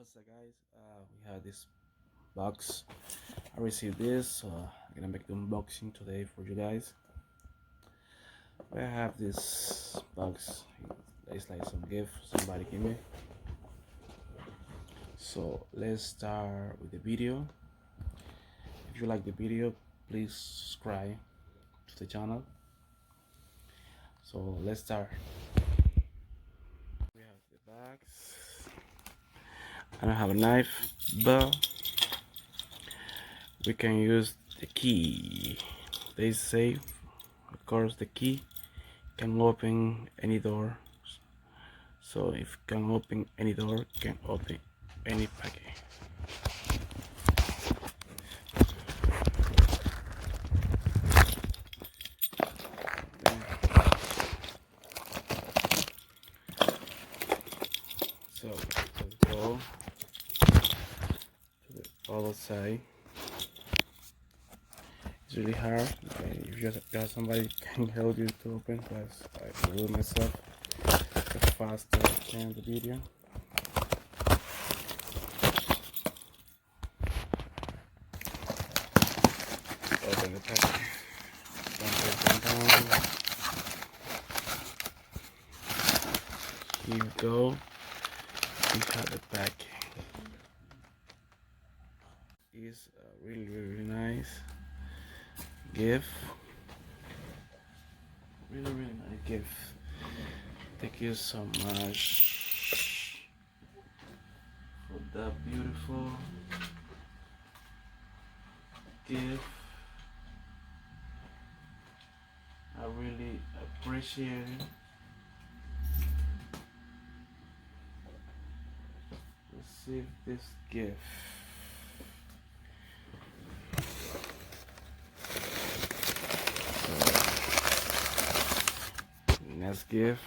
What's up, guys? We have this box. I received this, so I'm gonna make the unboxing today for you guys. I have this box. It's like some gift somebody gave me. So let's start with the video. If you like the video, please subscribe to the channel. So let's start. We have the box. I don't have a knife, but we can use the key. They say, of course, the key can open any door. So if can open any door, can open any package. So let's go to the other side. It's really hard. Okay, if you got somebody can help you to open, because I do it myself. The faster I can the video. Open the package. Down. Here you go. We have the package. It's a really nice gift. Really nice gift. Thank you so much for that beautiful gift. I really appreciate it. Receive this gift. Next gift,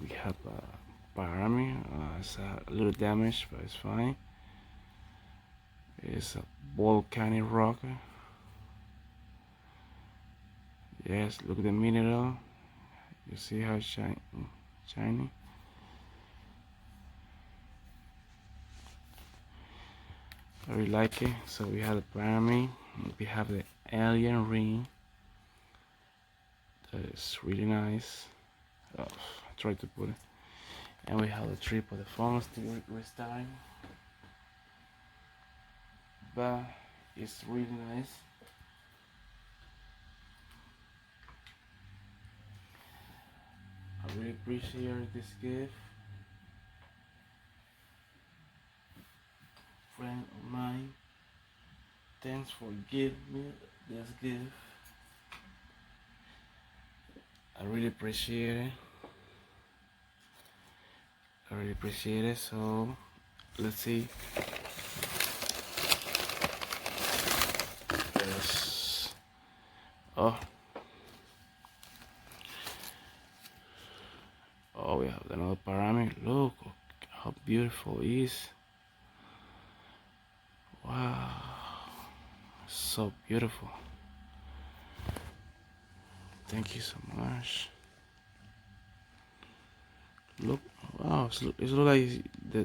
we have a Parami. It's a little damaged, but it's fine. It's a volcanic rock. Yes, look at the mineral. You see how shiny. I really like it. So we have the Parami. We have the alien ring. That is really nice. Oh, I tried to put it. And we have the trip of the phone still restarting. But it's really nice. I really appreciate this gift. Friend of mine, thanks for giving me this gift. I really appreciate it. So let's see. Yes. Oh, we have another Parami. Look how beautiful it is. Wow, so beautiful. Thank you so much. Look, wow, it looks like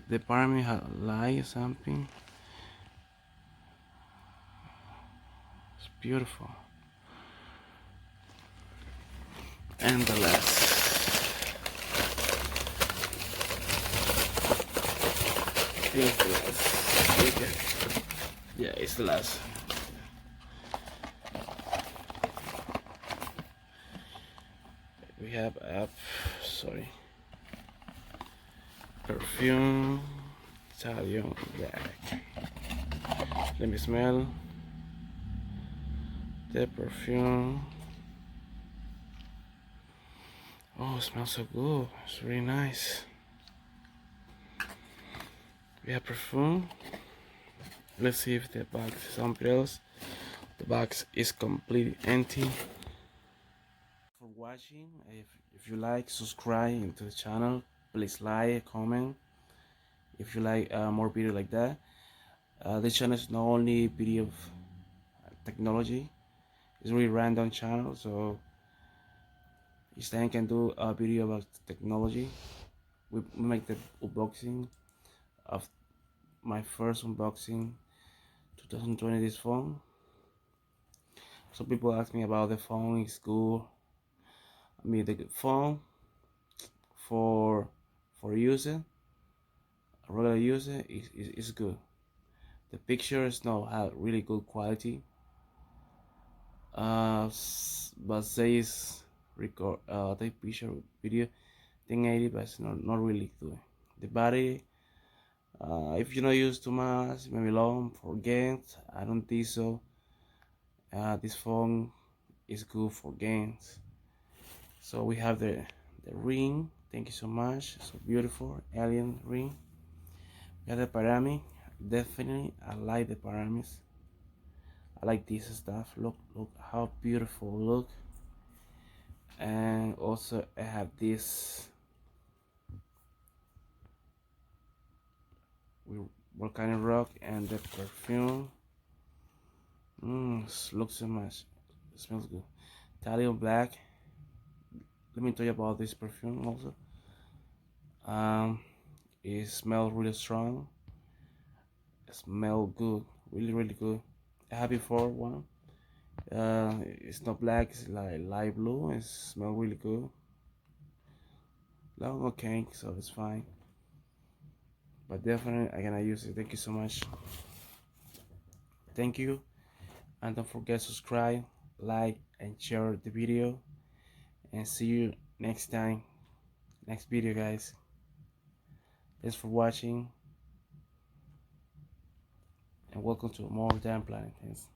the Parami had light or something. It's beautiful. And the last. Here's the last. Okay. Yeah, it's the last. We have perfume, Italian bag. Let me smell the perfume. Oh, it smells so good. It's really nice. We have perfume. Let's see if the box is something else. The box is completely empty. For watching, if you like, subscribe to the channel. Please like, comment. If you like more video like that. This channel is not only video of technology. It's really random channel, so each time can do a video about technology. We make the unboxing of my first unboxing 2020 this phone. Some people ask me about the phone. It's good. I mean, the phone for using a regular user is good. The pictures now have really good quality. But says record take picture video 1080, but it's not really good. The battery, if you not use too much, maybe long for games. I don't think so. This phone is good for games. So we have the ring. Thank you so much. So beautiful alien ring. We have the pyramid. Definitely, I like the pyramids. I like this stuff. Look how beautiful look. And also I have this volcanic rock and the perfume. Looks so much. It smells good. Italian black. Let me tell you about this perfume also. It smells really strong. It smells good, really good. I have before one. It's not black. It's like light blue. It smells really good. Long okay, so it's fine. But definitely I'm gonna use it. Thank you so much. Thank you, and don't forget to subscribe, like, and share the video. And see you next time, next video, guys. Thanks for watching, and welcome to more Damn Planet. Thanks.